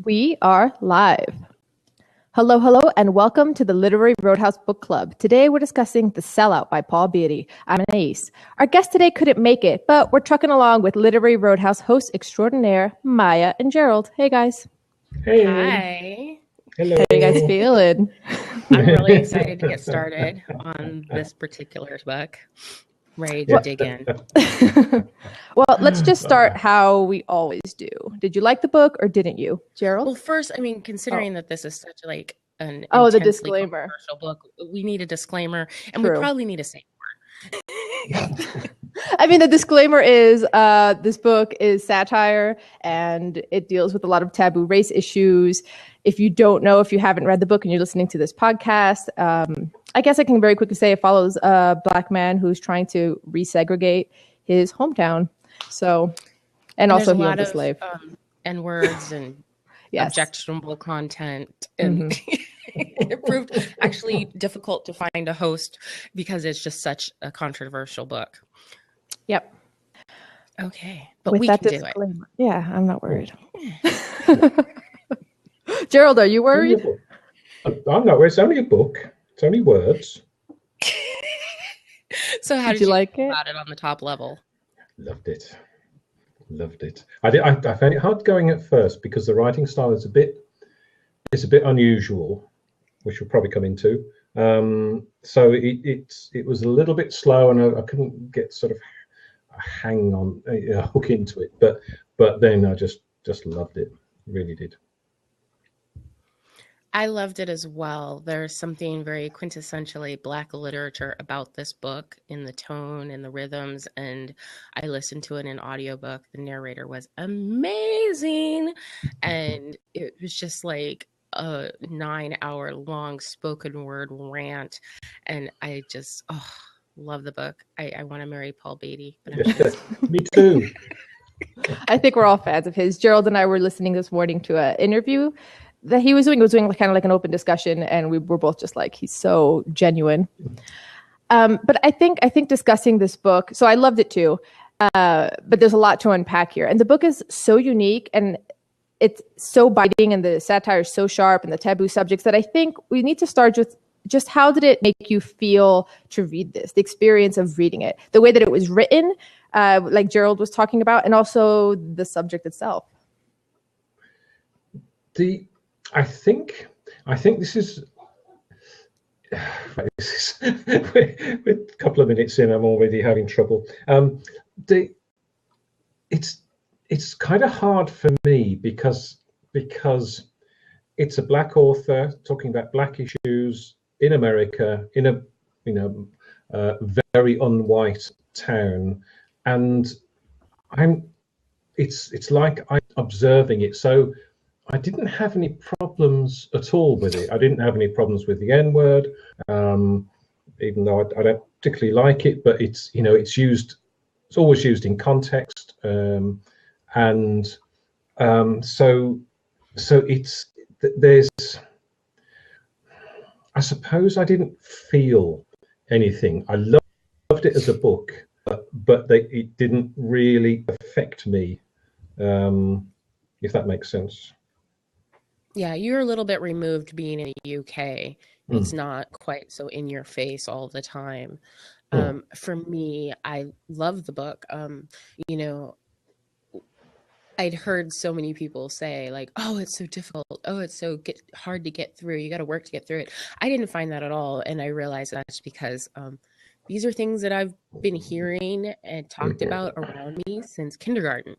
We are live. Hello, hello, and welcome to the Literary Roadhouse Book Club. Today we're discussing The Sellout by Paul Beatty. I'm Anais. Our guest today couldn't make it, but we're trucking along with Literary Roadhouse hosts extraordinaire Maya and Gerald. Hey, guys. Hey. Hi. Hello. How are you guys feeling? I'm really excited to get started on this particular book. Ready to dig in. Well, let's just start how we always do. Did you like the book or didn't you, Gerald? Well, first, considering that this is such like an the intensely disclaimer. controversial book, we need a disclaimer, and True. we probably need a safe word. I mean, the disclaimer is this book is satire and it deals with a lot of taboo race issues. If you don't know, if you haven't read the book and you're listening to this podcast, I guess I can very quickly say it follows a Black man who's trying to resegregate his hometown. So, and also he owned a slave. N-words and Yes. objectionable content. And it proved actually difficult to find a host because it's just such a controversial book. Yep. Okay. But With we that can do disclaimer. Yeah, I'm not worried. Gerald, are you worried? I'm not worried. It's only a book. It's only words. So how did you you like feel it? about it on the top level? Loved it. I found it hard going at first because the writing style is a bit unusual, which we'll probably come into. So it was a little bit slow, and I couldn't get sort of a hook into it. But then I just loved it. Really did. I loved it as well. There's something very quintessentially Black literature about this book in the tone and the rhythms. And I listened to it in audiobook. The narrator was amazing. And it was just like a 9-hour long spoken word rant. And I just love the book. I want to marry Paul Beatty. But Me too. I think we're all fans of his. Gerald and I were listening this morning to an interview that he was doing. It was doing kind of like an open discussion, and we were both just like, he's so genuine. But I think discussing this book, so I loved it too, but there's a lot to unpack here. And the book is so unique, and it's so biting, and the satire is so sharp, and the taboo subjects, that I think we need to start with just how did it make you feel to read this, the experience of reading it, the way that it was written, like Gerald was talking about, and also the subject itself. I think this is we're a couple of minutes in. I'm already having trouble. It's kind of hard for me because it's a Black author talking about Black issues in America in a very unwhite town, and it's like I'm observing it. So I didn't have any problems at all with it. I didn't have any problems with the N-word, even though I don't particularly like it. But it's used. It's always used in context, so it's there's. I suppose I didn't feel anything. I loved it as a book, but it didn't really affect me, if that makes sense. Yeah, you're a little bit removed being in the UK. It's not quite so in your face all the time. For me, I love the book. I'd heard so many people say like, oh, it's so difficult. Oh, it's so hard to get through. You got to work to get through it. I didn't find that at all. And I realized that's because these are things that I've been hearing and talked about around me since kindergarten.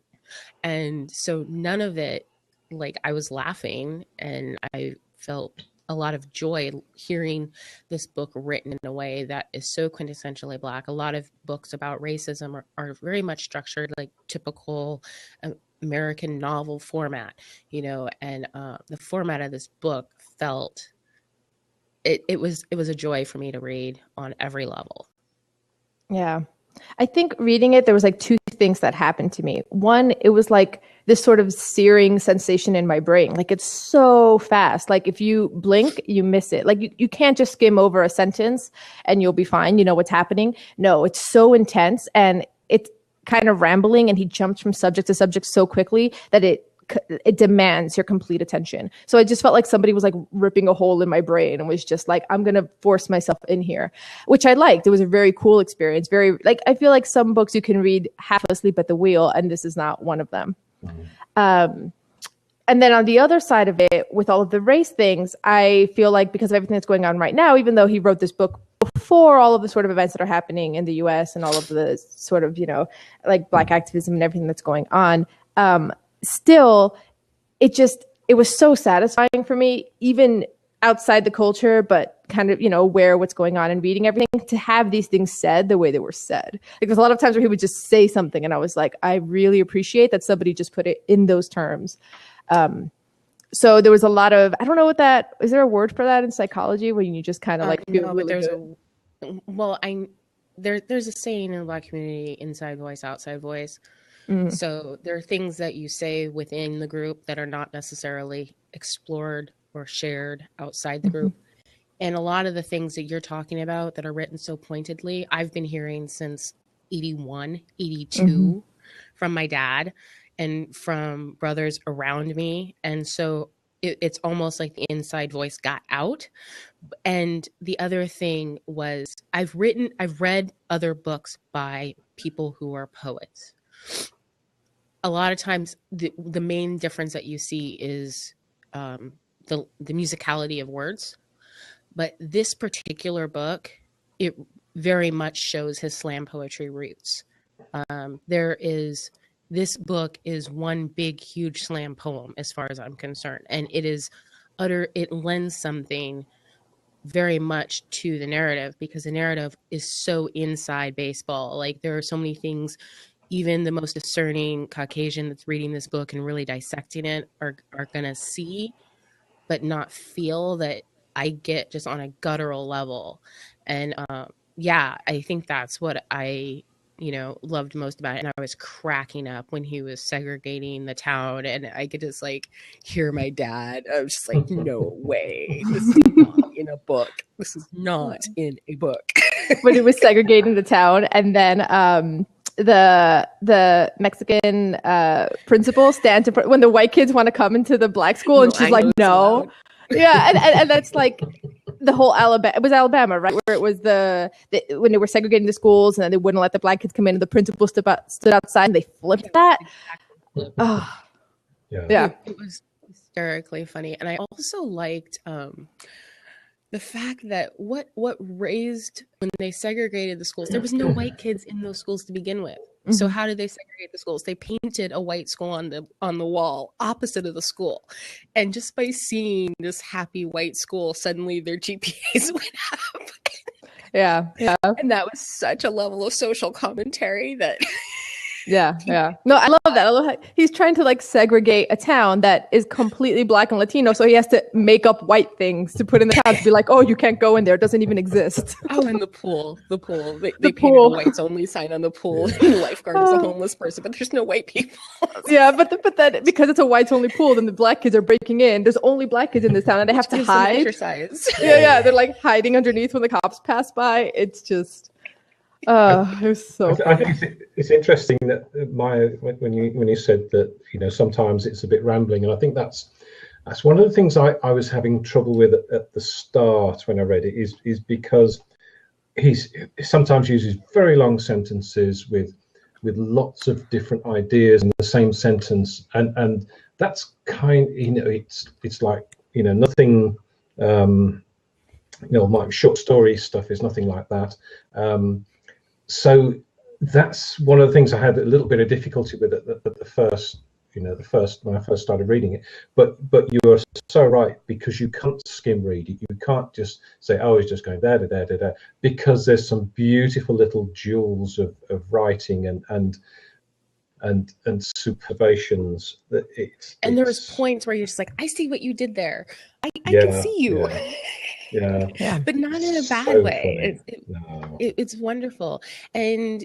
And so none of it, like, I was laughing, and I felt a lot of joy hearing this book written in a way that is so quintessentially Black. A lot of books about racism are very much structured like typical American novel format, and the format of this book felt it was a joy for me to read on every level. Yeah. I think reading it, there was like two things that happened to me. One, it was like this sort of searing sensation in my brain. Like, it's so fast. Like, if you blink, you miss it. Like, you can't just skim over a sentence and you'll be fine. You know what's happening. No, it's so intense, and it's kind of rambling, and he jumps from subject to subject so quickly that it it demands your complete attention. So I just felt like somebody was like ripping a hole in my brain and was just like, I'm going to force myself in here, which I liked. It was a very cool experience. Very, like, I feel like some books you can read half asleep at the wheel, and this is not one of them. And then on the other side of it, with all of the race things, I feel like because of everything that's going on right now, even though he wrote this book before all of the sort of events that are happening in the US and all of the sort of, you know, like Black activism and everything that's going on, still, it was so satisfying for me, even outside the culture, but kind of, you know, aware what's going on and reading everything, to have these things said the way they were said. Like, there's a lot of times where he would just say something and I was like, I really appreciate that somebody just put it in those terms. So there was a lot of, I don't know what that, is there a word for that in psychology when you just kind of like feel really good? There's a saying in the Black community, inside voice, outside voice. So there are things that you say within the group that are not necessarily explored or shared outside the group. And a lot of the things that you're talking about that are written so pointedly, I've been hearing since 81, 82 from my dad and from brothers around me. And so it's almost like the inside voice got out. And the other thing was I've read other books by people who are poets. A lot of times the main difference that you see is the musicality of words. But this particular book, it very much shows his slam poetry roots. This book is one big, huge slam poem as far as I'm concerned. And it lends something very much to the narrative, because the narrative is so inside baseball. Like, there are so many things, even the most discerning Caucasian that's reading this book and really dissecting it are going to see, but not feel that I get just on a guttural level. And I think that's what I loved most about it. And I was cracking up when he was segregating the town, and I could just like hear my dad. I was just like, no way. This is not in a book. This is not in a book. When he was segregating the town, and then the Mexican principal stands when the white kids want to come into the Black school, and she's like, no. Yeah, and that's like the whole Alabama. It was Alabama, right? Where it was when they were segregating the schools, and then they wouldn't let the Black kids come in, and the principal stood outside, and they flipped that. Oh, yeah. It was hysterically funny, and I also liked the fact that what raised when they segregated the schools, there was no white kids in those schools to begin with. So how did they segregate the schools? They painted a white school on the wall opposite of the school. And just by seeing this happy white school, suddenly their GPAs went up. Yeah. And that was such a level of social commentary that... Yeah. No, I love that. I love how he's trying to like segregate a town that is completely Black and Latino, so he has to make up white things to put in the town to be like, oh, you can't go in there. It doesn't even exist. Oh, and the pool. They painted a whites only sign on the pool. And the lifeguard is a homeless person, but there's no white people. Yeah, but then because it's a whites only pool, then the Black kids are breaking in. There's only Black kids in this town, and they have to hide. Exercise. Yeah, they're like hiding underneath when the cops pass by. It's just. It was so. I think it's interesting that when you said that sometimes it's a bit rambling, and I think that's one of the things I was having trouble with at the start when I read it is because he sometimes uses very long sentences with lots of different ideas in the same sentence, and that's it's like nothing. My short story stuff is nothing like that. So that's one of the things I had a little bit of difficulty with at the first when I first started reading it. But you are so right, because you can't skim read it. You can't just say, oh, he's just going da da da da da, because there's some beautiful little jewels of writing and supervations that and there was points where you're just like, I see what you did there. I can see you. Yeah. But not in a bad way. It's wonderful. And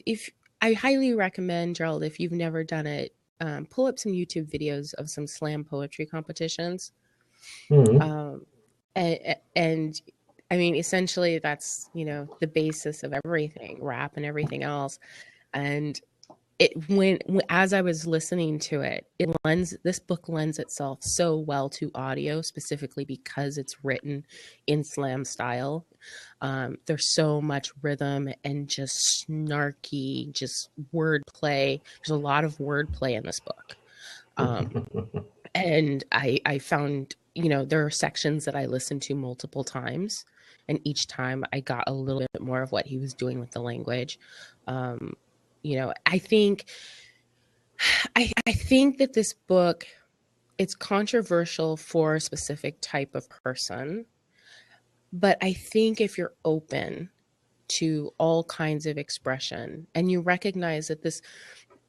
I highly recommend, Gerald, if you've never done it, pull up some YouTube videos of some slam poetry competitions. And I mean, essentially that's the basis of everything, rap and everything else. And as I was listening to it, this book lends itself so well to audio, specifically because it's written in slam style. There's so much rhythm and just snarky, just wordplay. There's a lot of wordplay in this book. And I found, there are sections that I listened to multiple times, and each time I got a little bit more of what he was doing with the language. I think that this book, it's controversial for a specific type of person, but I think if you're open to all kinds of expression and you recognize that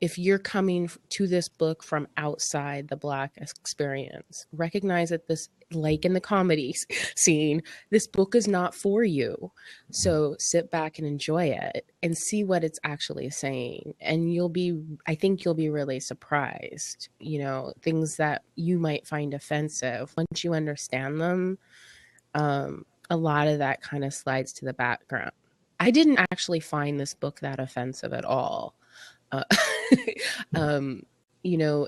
if you're coming to this book from outside the Black experience, recognize that this, like in the comedy scene, this book is not for you. So sit back and enjoy it and see what it's actually saying. And I think you'll be really surprised, things that you might find offensive. Once you understand them, a lot of that kind of slides to the background. I didn't actually find this book that offensive at all.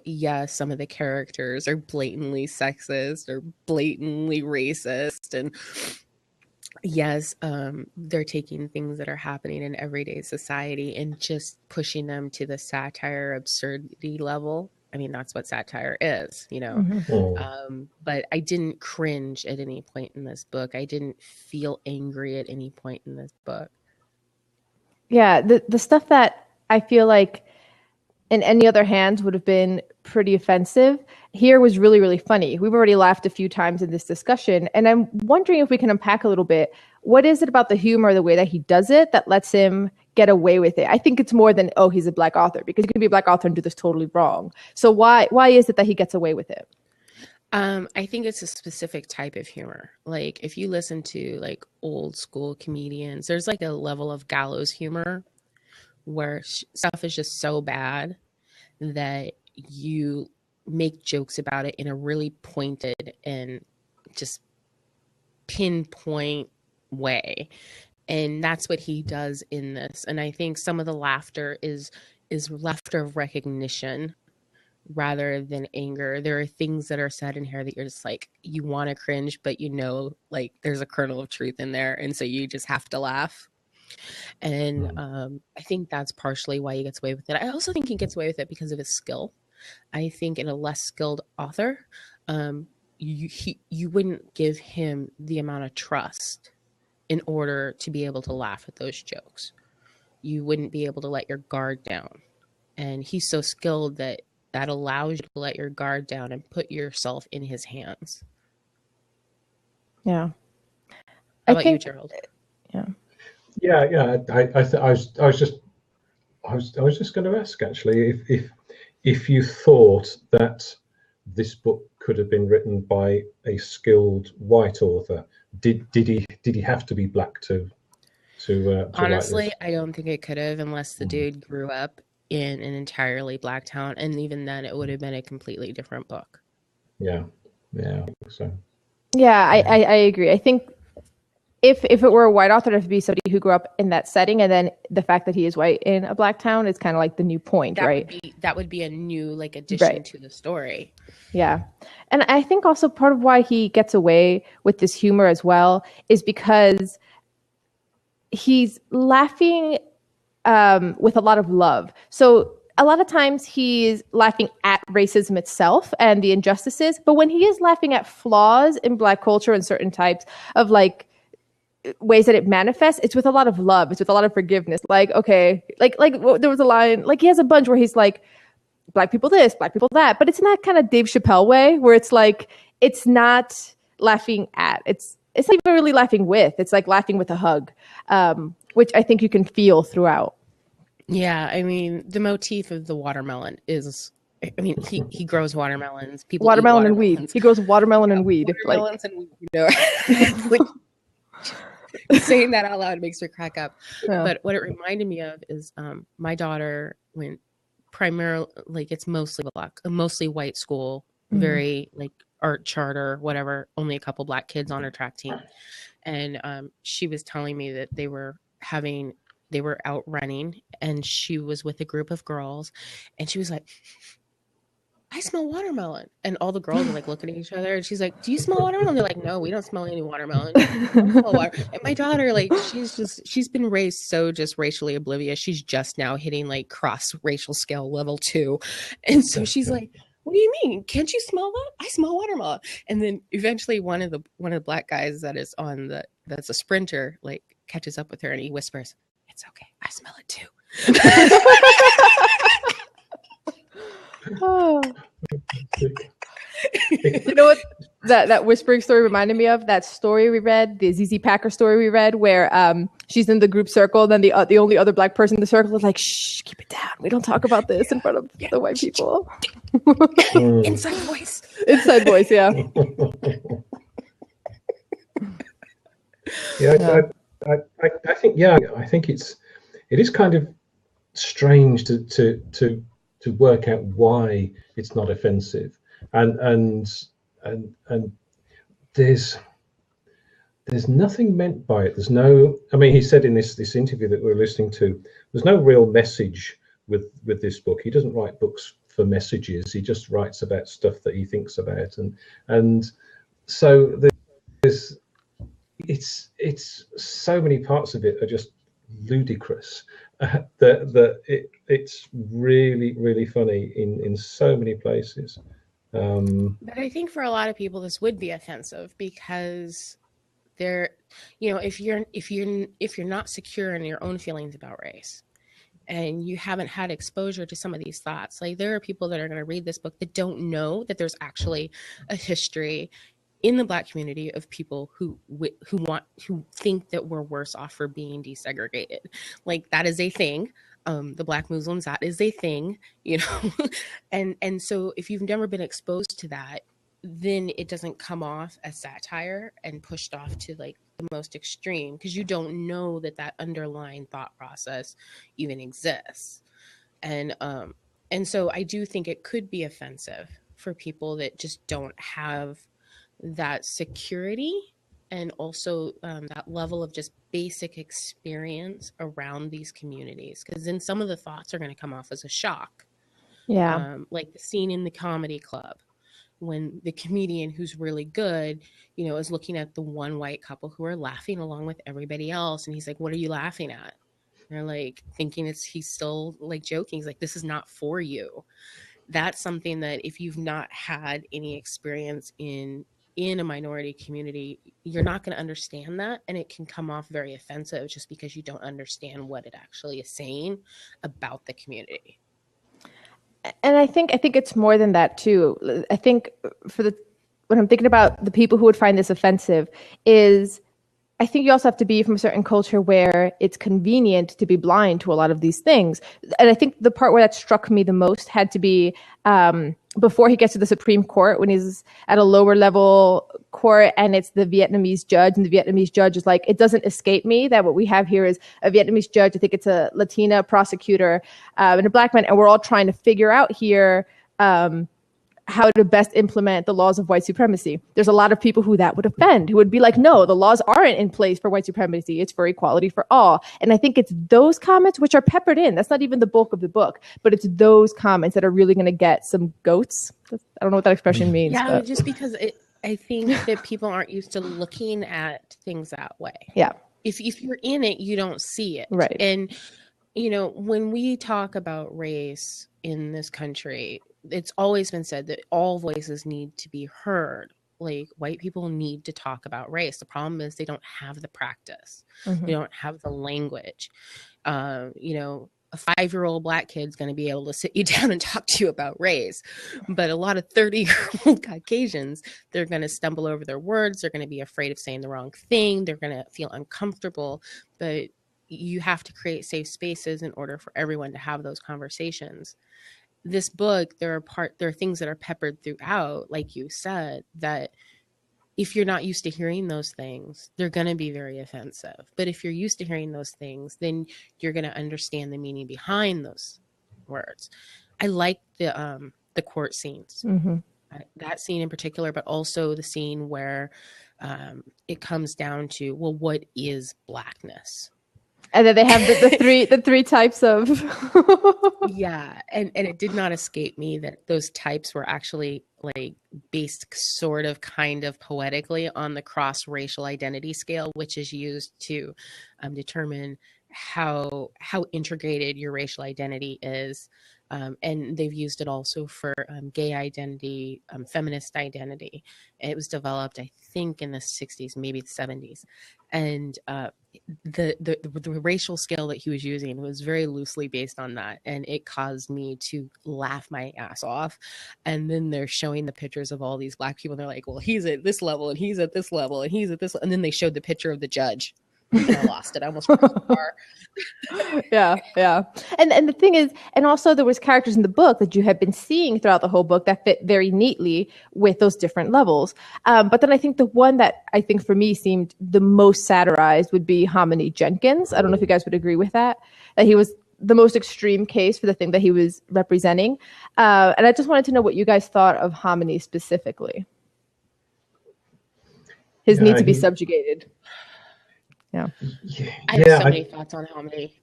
Yes, some of the characters are blatantly sexist or blatantly racist, and yes, they're taking things that are happening in everyday society and just pushing them to the satire absurdity level. I mean, that's what satire is, but I didn't cringe at any point in this book. I didn't feel angry at any point in this book. Yeah, the stuff that I feel like in any other hands would have been pretty offensive here was really, really funny. We've already laughed a few times in this discussion, and I'm wondering if we can unpack a little bit. What is it about the humor, the way that he does it, that lets him get away with it? I think it's more than, oh, he's a Black author, because you can be a Black author and do this totally wrong. So why is it that he gets away with it? I think it's a specific type of humor. Like if you listen to like old school comedians, there's like a level of gallows humor where stuff is just so bad that you make jokes about it in a really pointed and just pinpoint way. And that's what he does in this. And I think some of the laughter is laughter of recognition rather than anger. There are things that are said in here that you're just like, you want to cringe, but like there's a kernel of truth in there. And so you just have to laugh. And I think that's partially why he gets away with it. I also think he gets away with it because of his skill. I think in a less skilled author, you wouldn't give him the amount of trust in order to be able to laugh at those jokes. You wouldn't be able to let your guard down. And he's so skilled that allows you to let your guard down and put yourself in his hands. Yeah. How about you, Gerald? Yeah. Yeah. I was just going to ask actually if you thought that this book could have been written by a skilled white author. Did he have to be Black to honestly, write this? I don't think it could have, unless the dude grew up in an entirely Black town, and even then it would have been a completely different book. Yeah, I think so. Yeah, I agree. I think if it were a white author, it would be somebody who grew up in that setting, and then the fact that he is white in a Black town is kind of like the new point, right? That would be a new like addition to the story. Yeah. And I think also part of why he gets away with this humor as well is because he's laughing with a lot of love. So a lot of times he's laughing at racism itself and the injustices, but when he is laughing at flaws in Black culture and certain types of like ways that it manifests, it's with a lot of love. It's with a lot of forgiveness. Like, okay, like there was a line, like he has a bunch where he's like, Black people this, Black people that, but it's not kind of Dave Chappelle way where it's like, it's not laughing at, it's not even really laughing with, it's like laughing with a hug, which I think you can feel throughout. Yeah, I mean, the motif of the watermelon is, I mean, he grows watermelons. People watermelon and weed. He grows watermelon and weed. Watermelons and weed, like, saying that out loud makes me crack up. Yeah. But what it reminded me of is my daughter went primarily, like it's mostly Black, mostly white school, very like art charter, whatever, only a couple Black kids on her track team. And she was telling me that they were having They were out running, and she was with a group of girls, and she was like, I smell watermelon. And all the girls are like looking at each other, and she's like, do you smell watermelon? They're like, no, we don't smell any watermelon. I don't smell water. And my daughter, like, she's been raised so just racially oblivious. She's just now hitting like cross racial scale level 2. And so she's like, what do you mean? Can't you smell that? I smell watermelon. And then eventually one of the black guys that's a sprinter, like, catches up with her, and he whispers, it's okay, I smell it too. Oh. You know what that whispering story reminded me of? That story we read, the ZZ Packer story we read, where she's in the group circle, then the only other black person in the circle is like, shh, keep it down. We don't talk about this in front of the white people. Inside voice. Inside voice, yeah. I think it is kind of strange to work out why it's not offensive, and there's nothing meant by it. There's no, I mean, he said in this interview that we're listening to, there's no real message with this book. He doesn't write books for messages. He just writes about stuff that he thinks about, and so there's it's so many parts of it are just ludicrous. It's really, really funny in so many places. But I think for a lot of people this would be offensive, because they're, if you're not secure in your own feelings about race, and you haven't had exposure to some of these thoughts, like, there are people that are going to read this book that don't know that there's actually a history in the Black community of people who think that we're worse off for being desegregated. Like, that is a thing. The Black Muslims, that is a thing, and so if you've never been exposed to that, then it doesn't come off as satire and pushed off to like the most extreme, because you don't know that underlying thought process even exists. And so I do think it could be offensive for people that just don't have that security, and also that level of just basic experience around these communities, because then some of the thoughts are going to come off as a shock. Like the scene in the comedy club when the comedian who's really good, is looking at the one white couple who are laughing along with everybody else, and he's like, what are you laughing at? And they're like thinking he's still like joking. He's like, this is not for you. That's something that if you've not had any experience in a minority community, you're not going to understand that, and it can come off very offensive just because you don't understand what it actually is saying about the community. And I think it's more than that too. I think when I'm thinking about the people who would find this offensive is, I think you also have to be from a certain culture where it's convenient to be blind to a lot of these things. And I think the part where that struck me the most had to be before he gets to the Supreme Court, when he's at a lower level court and it's the Vietnamese judge, and the Vietnamese judge is like, it doesn't escape me that what we have here is a Vietnamese judge. I think it's a Latina prosecutor and a Black man. And we're all trying to figure out here how to best implement the laws of white supremacy. There's a lot of people who that would offend, who would be like, no, the laws aren't in place for white supremacy. It's for equality for all. And I think it's those comments which are peppered in. That's not even the bulk of the book, but it's those comments that are really going to get some goats. I don't know what that expression means. Yeah, but just because I think that people aren't used to looking at things that way. Yeah. If you're in it, you don't see it. Right. And, when we talk about race in this country, it's always been said that all voices need to be heard. Like, white people need to talk about race. The problem is they don't have the practice. Mm-hmm. They don't have the language. A 5-year-old Black kid's going to be able to sit you down and talk to you about race. But a lot of 30-year-old Caucasians, they're going to stumble over their words. They're going to be afraid of saying the wrong thing. They're going to feel uncomfortable. But you have to create safe spaces in order for everyone to have those conversations. This book, there are things that are peppered throughout, like you said, that if you're not used to hearing those things, they're going to be very offensive. But if you're used to hearing those things, then you're going to understand the meaning behind those words. I like the court scenes, Mm-hmm. That scene in particular, but also the scene where it comes down to, well, what is Blackness? And then they have the three types of Yeah, and it did not escape me that those types were actually like based sort of kind of poetically on the cross-racial identity scale, which is used to determine how integrated your racial identity is. And they've used it also for gay identity, feminist identity. It was developed, I think, in the 60s, maybe the 70s. And the racial scale that he was using was very loosely based on that, and it caused me to laugh my ass off. And then they're showing the pictures of all these Black people, and they're like, well, he's at this level and he's at this level and he's at this, and then they showed the picture of the judge, and I lost it. I almost crossed the bar. Yeah. And the thing is, and also there was characters in the book that you had been seeing throughout the whole book that fit very neatly with those different levels. But then I think the one that I think for me seemed the most satirized would be Hominy Jenkins. I don't know if you guys would agree with that he was the most extreme case for the thing that he was representing. And I just wanted to know what you guys thought of Hominy specifically. His need to be subjugated. Yeah. I have so many thoughts on Hominy.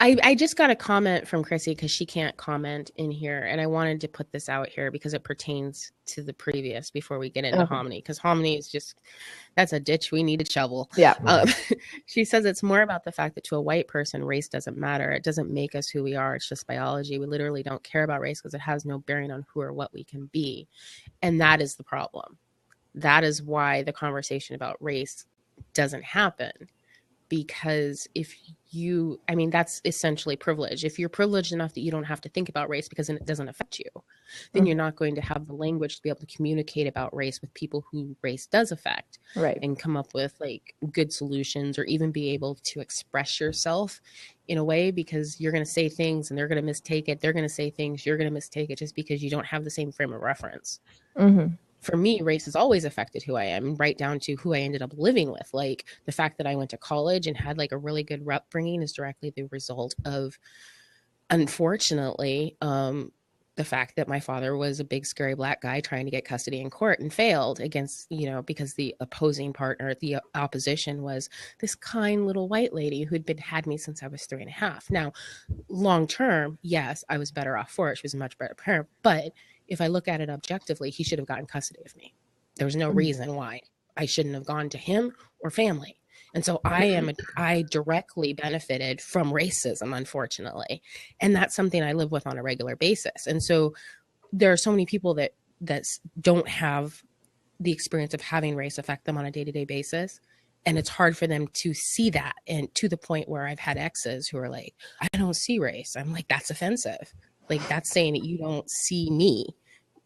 I just got a comment from Chrissy because she can't comment in here, and I wanted to put this out here because it pertains to the previous before we get into Hominy, because Hominy is just, that's a ditch we need to shovel. Yeah. She says it's more about the fact that to a white person, race doesn't matter. It doesn't make us who we are. It's just biology. We literally don't care about race because it has no bearing on who or what we can be. And that is the problem. That is why the conversation about race doesn't happen, because that's essentially privilege. If you're privileged enough that you don't have to think about race because it doesn't affect you, then you're not going to have the language to be able to communicate about race with people who race does affect, right? And come up with like good solutions, or even be able to express yourself in a way, because you're going to say things and they're going to mistake it. They're going to say things, you're going to mistake it, just because you don't have the same frame of reference. For me, race has always affected who I am, right down to who I ended up living with. Like the fact that I went to college and had like a really good upbringing is directly the result of, unfortunately, the fact that my father was a big, scary Black guy trying to get custody in court and failed against, because the opposing partner, the opposition, was this kind little white lady who'd had me since I was 3.5. Now, long term, yes, I was better off for it. She was a much better parent, but if I look at it objectively, he should have gotten custody of me. There was no reason why I shouldn't have gone to him or family. And so I directly benefited from racism, unfortunately. And that's something I live with on a regular basis. And so there are so many people that don't have the experience of having race affect them on a day-to-day basis. And it's hard for them to see that. And to the point where I've had exes who are like, I don't see race. I'm like, that's offensive. Like, that's saying that you don't see me,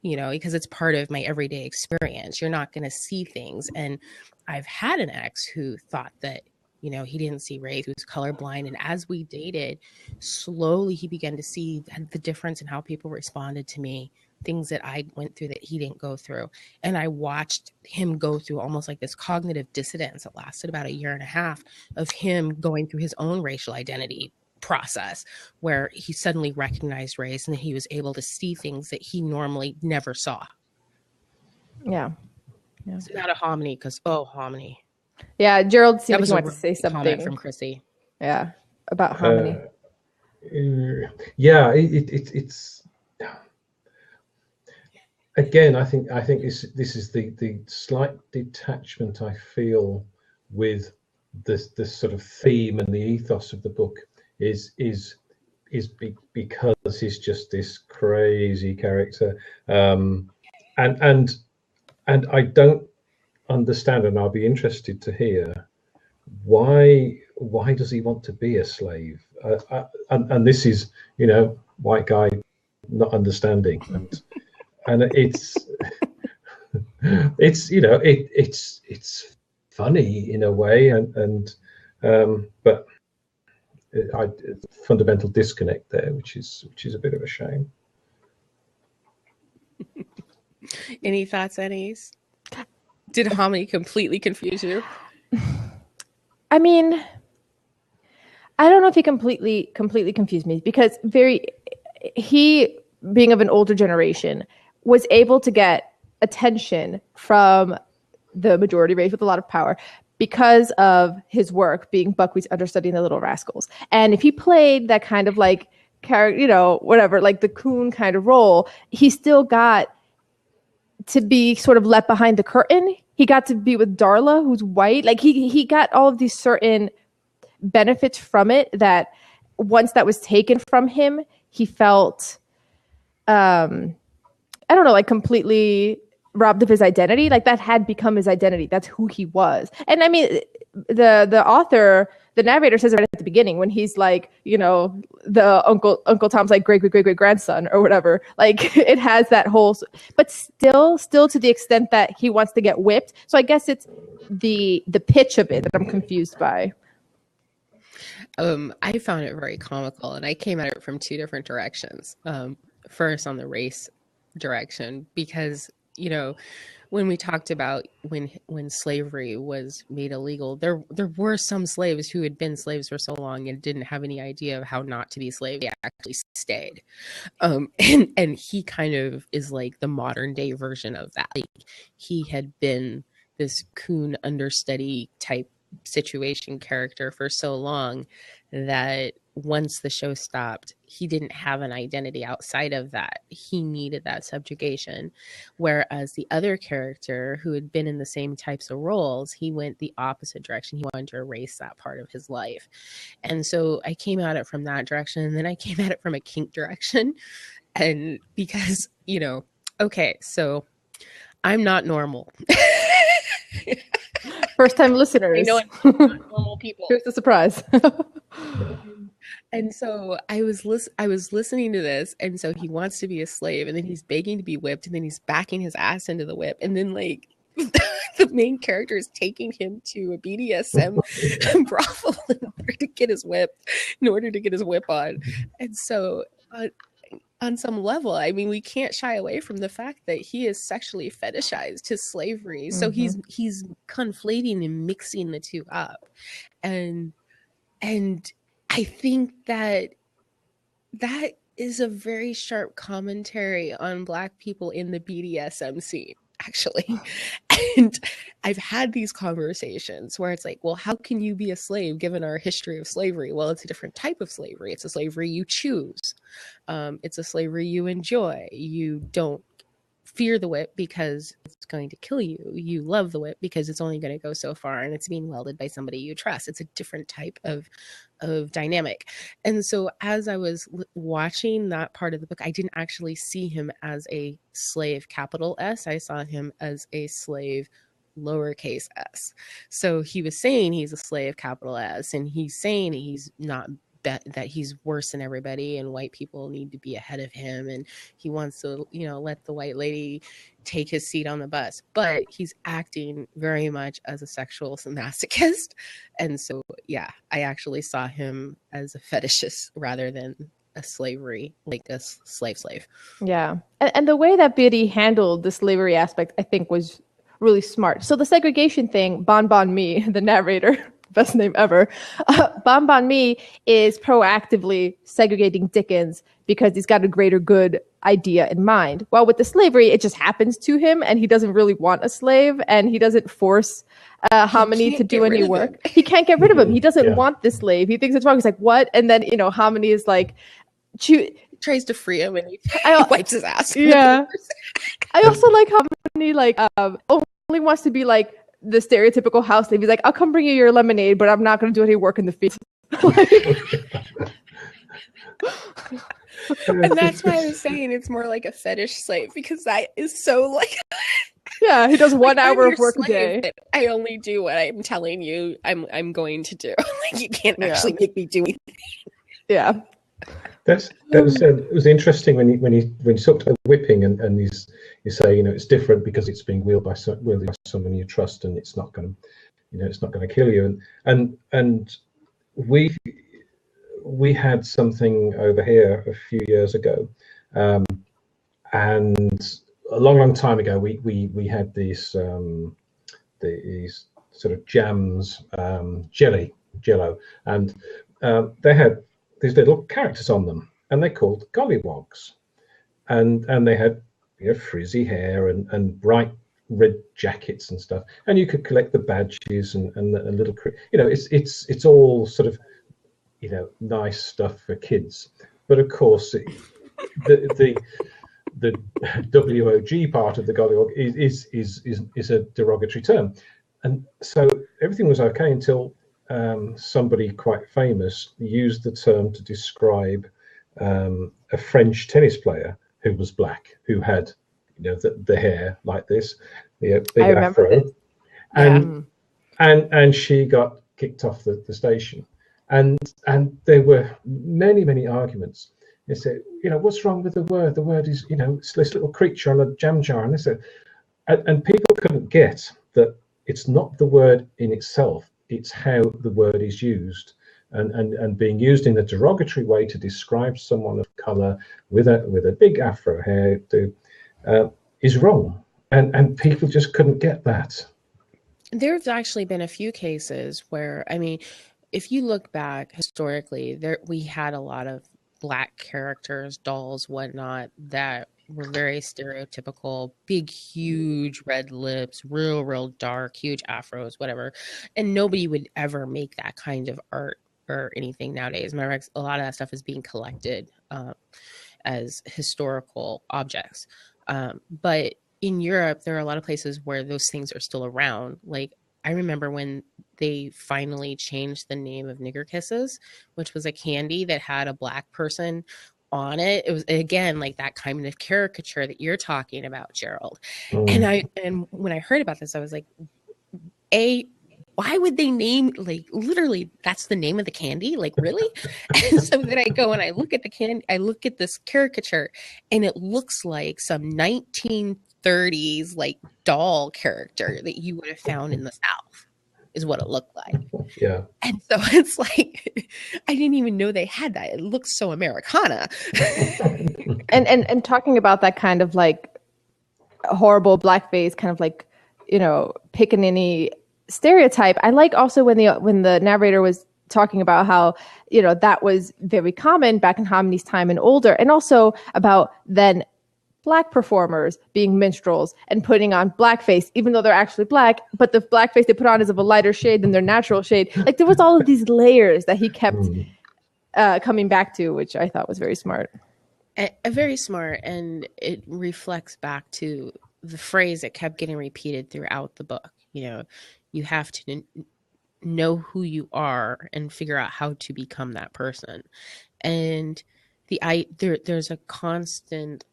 because it's part of my everyday experience. You're not going to see things. And I've had an ex who thought that, he didn't see race, he was colorblind. And as we dated, slowly he began to see the difference in how people responded to me, things that I went through that he didn't go through. And I watched him go through almost like this cognitive dissonance that lasted about 1.5 years of him going through his own racial identity process, where he suddenly recognized race and he was able to see things that he normally never saw. Yeah. It's not a Hominy, because Hominy. Yeah, Gerald seemed like he wanted to say something comment from Chrissy. Yeah, about Hominy. It's again. I think this is the slight detachment I feel with this sort of theme and the ethos of the book is because he's just this crazy character, and I don't understand, and I'll be interested to hear why does he want to be a slave, and this is white guy not understanding, and it's it's funny in a way, and but fundamental disconnect there, which is a bit of a shame. Any thoughts, Anais? Did Hominy completely confuse you? I mean, I don't know if he completely confused me, because he, being of an older generation, was able to get attention from the majority race with a lot of power because of his work being Buckwheat's understudy in The Little Rascals. And if he played that kind of like character, you know, whatever, like the coon kind of role, he still got to be sort of left behind the curtain. He got to be with Darla, who's white. Like he got all of these certain benefits from it that once that was taken from him, he felt, I don't know, like completely robbed of his identity. Like that had become his identity. That's who he was. And I mean, the author, the narrator says it right at the beginning when he's like, you know, the Uncle Tom's like great grandson or whatever. Like it has that whole, but still to the extent that he wants to get whipped. So I guess it's the pitch of it that I'm confused by. I found it very comical, and I came at it from two different directions. First, on the race direction, because, you know, when we talked about when slavery was made illegal, there were some slaves who had been slaves for so long and didn't have any idea of how not to be slaves. They actually stayed. And he kind of is like the modern day version of that. Like he had been this coon understudy type situation character for so long that once the show stopped, he didn't have an identity outside of that. He needed that subjugation. Whereas the other character who had been in the same types of roles, he went the opposite direction. He wanted to erase that part of his life. And so I came at it from that direction. And then I came at it from a kink direction. And because, you know, okay, so I'm not normal. First time listeners. I know I'm not normal people. Here's the surprise. And so I was listening to this, and so he wants to be a slave, and then he's begging to be whipped, and then he's backing his ass into the whip, and then like the main character is taking him to a BDSM brothel in order to get his whip on. And so on some level, I mean, we can't shy away from the fact that he is sexually fetishized to slavery. So he's conflating and mixing the two up. And I think that is a very sharp commentary on Black people in the BDSM scene, actually. And I've had these conversations where it's like, well, how can you be a slave given our history of slavery? Well, it's a different type of slavery. It's a slavery you choose. It's a slavery you enjoy. You don't fear the whip because it's going to kill you. You love the whip because it's only going to go so far, and it's being wielded by somebody you trust. It's a different type of dynamic. And so as I was watching that part of the book, I didn't actually see him as a slave, capital S. I saw him as a slave, lowercase s. So he was saying he's a slave, capital S, and he's saying he's not that he's worse than everybody and white people need to be ahead of him, and he wants to, you know, let the white lady take his seat on the bus, but he's acting very much as a sexual masochist. And so yeah, I actually saw him as a fetishist rather than a slavery, like a slave. Yeah. And the way that Beatty handled the slavery aspect, I think, was really smart. So the segregation thing, Bon Bon Me, the narrator, best name ever, Bon Bon Me is proactively segregating Dickens because he's got a greater good idea in mind. While with the slavery, it just happens to him, and he doesn't really want a slave, and he doesn't force Hominy to do any work. He can't get rid of him. He doesn't want the slave. He thinks it's wrong. He's like, what? And then, you know, Hominy is like, tries to free him, and he wipes his ass. Yeah. I also like Hominy, like, only wants to be like the stereotypical house slave. He's like, I'll come bring you your lemonade, but I'm not going to do any work in the field. And that's why I was saying it's more like a fetish slave, because that is so like yeah, he does 1 like, hour of work a day. I only do what I'm telling you I'm going to do. Like, you can't actually make me do anything. Yeah. It was interesting when you talked about whipping and you say, you know, it's different because it's being wielded by someone you trust, and it's not going to kill you. And we had something over here a few years ago, and a long time ago we had these sort of jams, jello, and they had these little characters on them, and they're called gollywogs, and they had, you know, frizzy hair and bright red jackets and stuff, and you could collect the badges and the little, you know, it's all sort of, you know, nice stuff for kids. But of course, the WOG part of the gollywog is a derogatory term, and so everything was okay until somebody quite famous used the term to describe a French tennis player who was black, who had, you know, the hair like this, the big afro, and she got kicked off the station, and there were many arguments. They said, you know, what's wrong with the word? The word is, you know, it's this little creature on a jam jar, and they said, and people couldn't get that it's not the word in itself, it's how the word is used, and being used in a derogatory way to describe someone of color with a big afro hairdo is wrong, and people just couldn't get that. There's actually been a few cases where, I mean, if you look back historically, we had a lot of Black characters, dolls, whatnot, that were very stereotypical, big, huge red lips, real dark, huge afros, whatever. And nobody would ever make that kind of art or anything nowadays. A lot of that stuff is being collected as historical objects. But in Europe, there are a lot of places where those things are still around. Like, I remember when they finally changed the name of Nigger Kisses, which was a candy that had a Black person on it. It was, again, like that kind of caricature that you're talking about, Gerald. And when I heard about this, I was like, why would they name, like, literally that's the name of the candy? Like, really? And so then I go and I look at the candy, I look at this caricature, and it looks like some 1930s like doll character that you would have found in the South, is what it looked like. Yeah. And so it's like, I didn't even know they had that. It looks so Americana. and talking about that kind of like horrible blackface, kind of like, you know, pickaninny stereotype. I like also when the narrator was talking about how, you know, that was very common back in Homony's time and older, and also about then Black performers being minstrels and putting on blackface, even though they're actually Black, but the blackface they put on is of a lighter shade than their natural shade. Like, there was all of these layers that he kept coming back to, which I thought was very smart. Very smart, and it reflects back to the phrase that kept getting repeated throughout the book. You know, you have to know who you are and figure out how to become that person. And there's a constant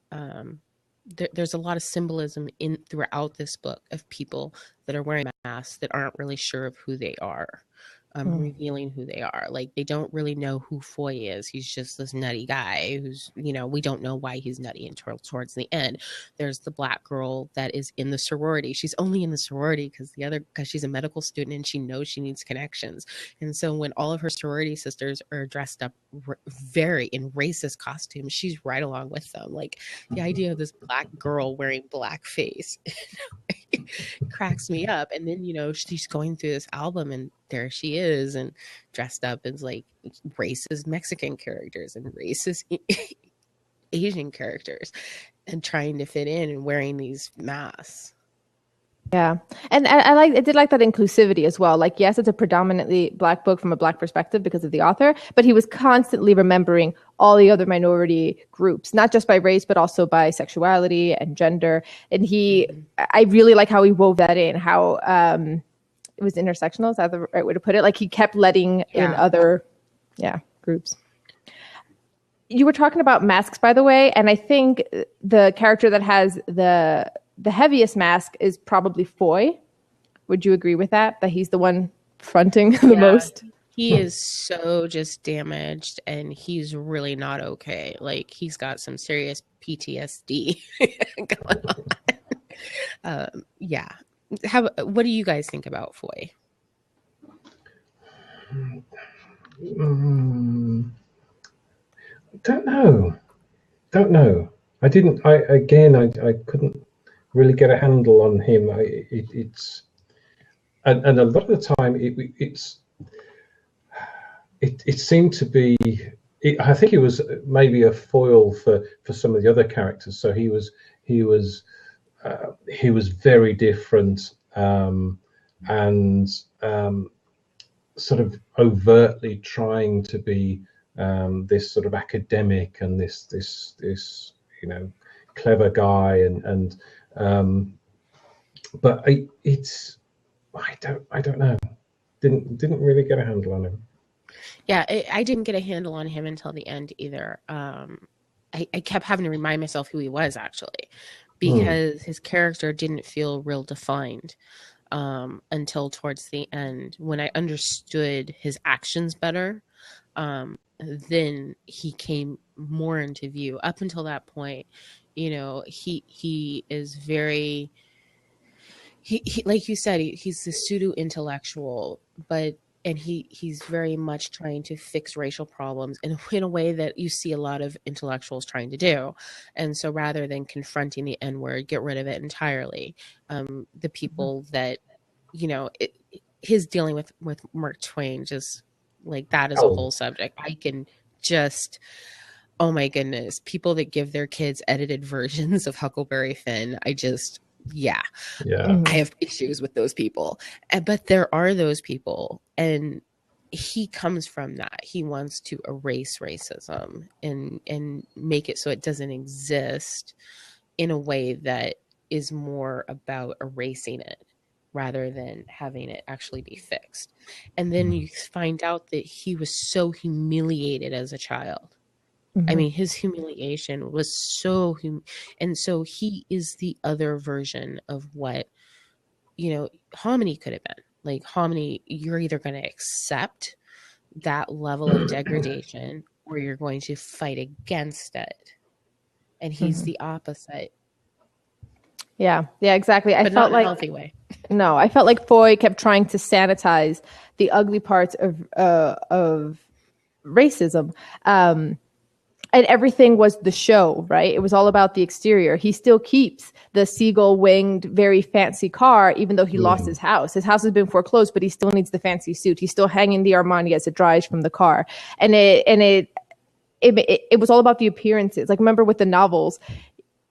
there's a lot of symbolism throughout this book of people that are wearing masks that aren't really sure of who they are, revealing who they are. Like, they don't really know who Foy is. He's just this nutty guy who's, you know, we don't know why he's nutty until towards the end. There's the Black girl that is in the sorority. She's only in the sorority because she's a medical student and she knows she needs connections. And so when all of her sorority sisters are dressed up very in racist costumes, she's right along with them. Like, the idea of this Black girl wearing blackface cracks me up. And then, you know, she's going through this album and there she is, and dressed up as like racist Mexican characters and racist Asian characters, and trying to fit in and wearing these masks. Yeah. And I did like that inclusivity as well. Like, yes, it's a predominantly Black book from a Black perspective because of the author, but he was constantly remembering all the other minority groups, not just by race, but also by sexuality and gender. And I really like how he wove that in, how it was intersectional. Is that the right way to put it? Like, he kept letting in other groups. You were talking about masks, by the way, and I think the character that has the heaviest mask is probably Foy. Would you agree with that? That he's the one fronting the most? He is so just damaged, and he's really not okay. Like, he's got some serious PTSD going on. What do you guys think about Foy? Don't know. I couldn't really get a handle on him. It's a lot of the time it seemed to be. I think he was maybe a foil for some of the other characters. So he was he was very different, and sort of overtly trying to be this sort of academic and this you know, clever guy, and but it's I don't know, didn't really get a handle on him. Yeah, I didn't get a handle on him until the end either. I kept having to remind myself who he was, actually, because his character didn't feel real defined until towards the end, when I understood his actions better. Then he came more into view. Up until that point, you know, he is very, he like you said, he's the pseudo intellectual, but and he's very much trying to fix racial problems in a way that you see a lot of intellectuals trying to do. And so rather than confronting the N-word, get rid of it entirely. The people that, you know, his dealing with Mark Twain, just like, that is a whole subject. I can just, oh my goodness, people that give their kids edited versions of Huckleberry Finn, I have issues with those people. But there are those people, and he comes from that. He wants to erase racism and make it so it doesn't exist in a way that is more about erasing it rather than having it actually be fixed. And then you find out that he was so humiliated as a child. I mean, his humiliation was so and so he is the other version of what, you know, Hominy could have been. Like, Hominy, you're either going to accept that level of degradation or you're going to fight against it. And he's the opposite. Yeah, exactly. But I felt not in like a healthy way. No, I felt like Foy kept trying to sanitize the ugly parts of racism. And everything was the show, right? It was all about the exterior. He still keeps the seagull winged, very fancy car, even though he lost his house. His house has been foreclosed, but he still needs the fancy suit. He's still hanging the Armani as it dries from the car. And it was all about the appearances. Like, remember with the novels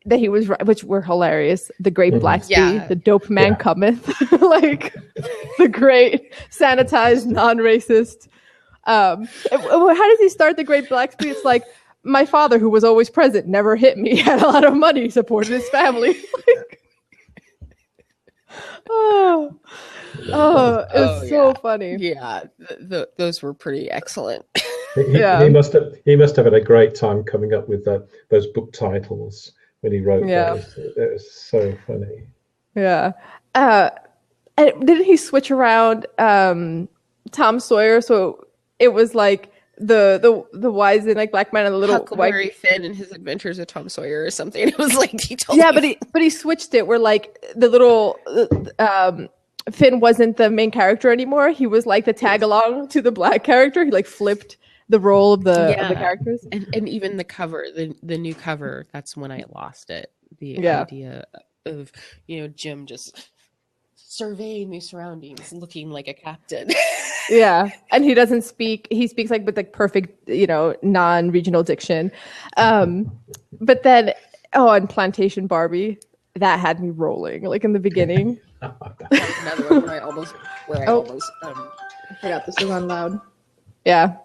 that he was, which were hilarious. The Great Blacksby, the Dope Man Cometh, like the great sanitized, non-racist. How does he start the Great Blacksby? It's like, my father, who was always present, never hit me, had a lot of money, supported his family. It was so funny. Yeah, those were pretty excellent. He must have had a great time coming up with those book titles when he wrote those. It was so funny. Yeah. And didn't he switch around Tom Sawyer? So it was like the wise and like black man and the little Huckleberry Finn and his adventures of Tom Sawyer or something. It was like but he switched it where like the little Finn wasn't the main character anymore. He was like the tag along to the black character. He like flipped the role of the characters. And even the cover, the new cover, that's when I lost it. The idea of, you know, Jim just surveying the surroundings, looking like a captain. And he doesn't speak. He speaks like with like perfect, you know, non-regional diction. But then, and Plantation Barbie, that had me rolling. Like in the beginning. Another one where I almost I forgot this was on loud. Yeah.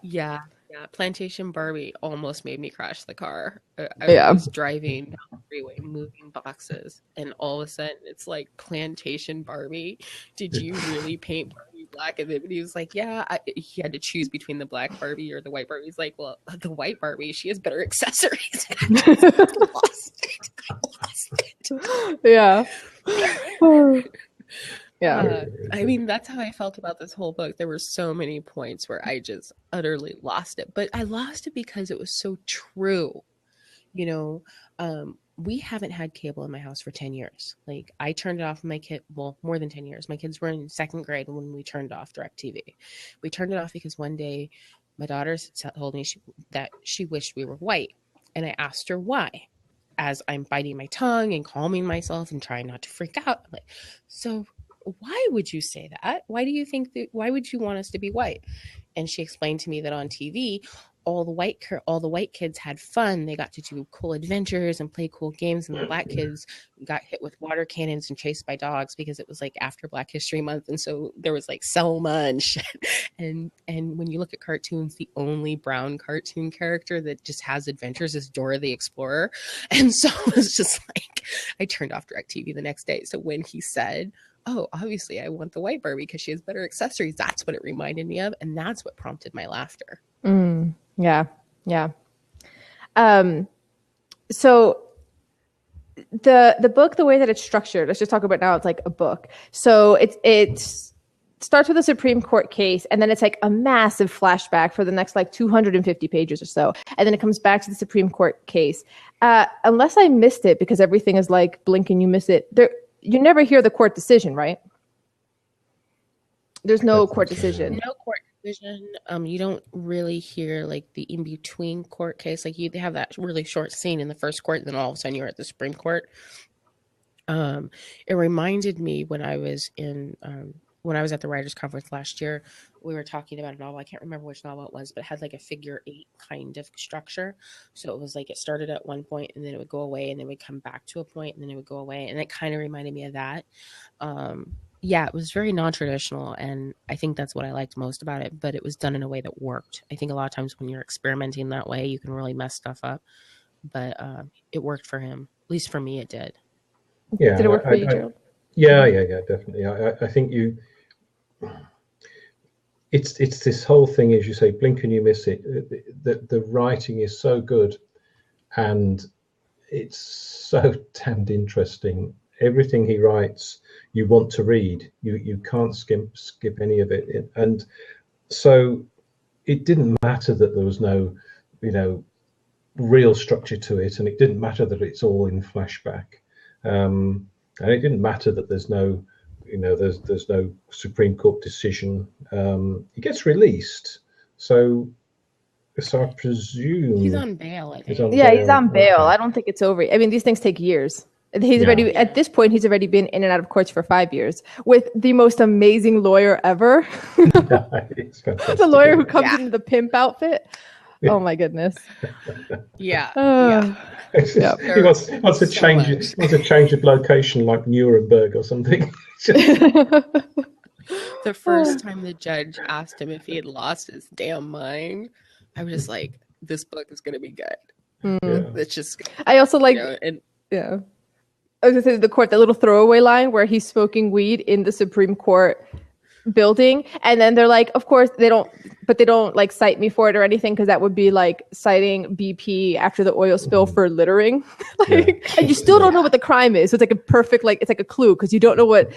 Plantation Barbie almost made me crash the car. I was driving down the freeway, moving boxes, and all of a sudden it's like, Plantation Barbie, did you really paint Barbie black? And then he was like, he had to choose between the black Barbie or the white Barbie. He's like, well, the white Barbie, she has better accessories. I lost it. I mean, that's how I felt about this whole book. There were so many points where I just utterly lost it, but I lost it because it was so true. You know, we haven't had cable in my house for 10 years. Like, I turned it off when my kid, well, more than 10 years. My kids were in second grade when we turned off DirecTV. We turned it off because one day my daughter told me that she wished we were white. And I asked her why, as I'm biting my tongue and calming myself and trying not to freak out. I'm like, so why would you say that? Why do you think that? Why would you want us to be white? And she explained to me that on TV, all the white kids had fun. They got to do cool adventures and play cool games, and the black kids got hit with water cannons and chased by dogs because it was like after Black History Month, and so there was like Selma and shit. And when you look at cartoons, the only brown cartoon character that just has adventures is Dora the Explorer. And so it was just like, I turned off DirecTV the next day. So when he said, oh, obviously I want the white Barbie because she has better accessories, that's what it reminded me of, and that's what prompted my laughter. Yeah. So the book, the way that it's structured, let's just talk about now, it's like a book. So it starts with a Supreme Court case, and then it's like a massive flashback for the next like 250 pages or so. And then it comes back to the Supreme Court case. Unless I missed it, because everything is like blink and you miss it. You never hear the court decision, right? There's no court decision. No court decision. You don't really hear like the in-between court case. Like they have that really short scene in the first court, and then all of a sudden you're at the Supreme Court. It reminded me when I was at the writers' conference last year, we were talking about a novel. I can't remember which novel it was, but it had like a figure 8 kind of structure. So it was like it started at one point and then it would go away and then it would come back to a point and then it would go away. And it kind of reminded me of that. Yeah, it was very non-traditional, and I think that's what I liked most about it, but it was done in a way that worked. I think a lot of times when you're experimenting that way, you can really mess stuff up, but it worked for him. At least for me, it did. Yeah, did it work for you, Gerald? Yeah, definitely. I think it's this whole thing, as you say, blink and you miss it. The writing is so good, and it's so damned interesting. Everything he writes, you want to read. You can't skip any of it. And so it didn't matter that there was no, real structure to it, and it didn't matter that it's all in flashback. And it didn't matter that there's no, there's no Supreme Court decision. He gets released, so I presume he's on bail. I think. He's on bail. Okay. I don't think it's over. I mean, these things take years. He's already at this point. He's already been in and out of courts for 5 years with the most amazing lawyer ever. The lawyer who comes in the pimp outfit. Yeah. Oh my goodness. Yeah. He wants to change of location, like Nuremberg or something. The first time the judge asked him if he had lost his damn mind, I was just like, "This book is going to be good." It's just. I also like. I was going to say the court, that little throwaway line where he's smoking weed in the Supreme Court building, and then they're like, of course they don't like cite me for it or anything, because that would be like citing BP after the oil spill for littering. And you still don't know what the crime is. So it's like a perfect, like, it's like a clue, because you don't know what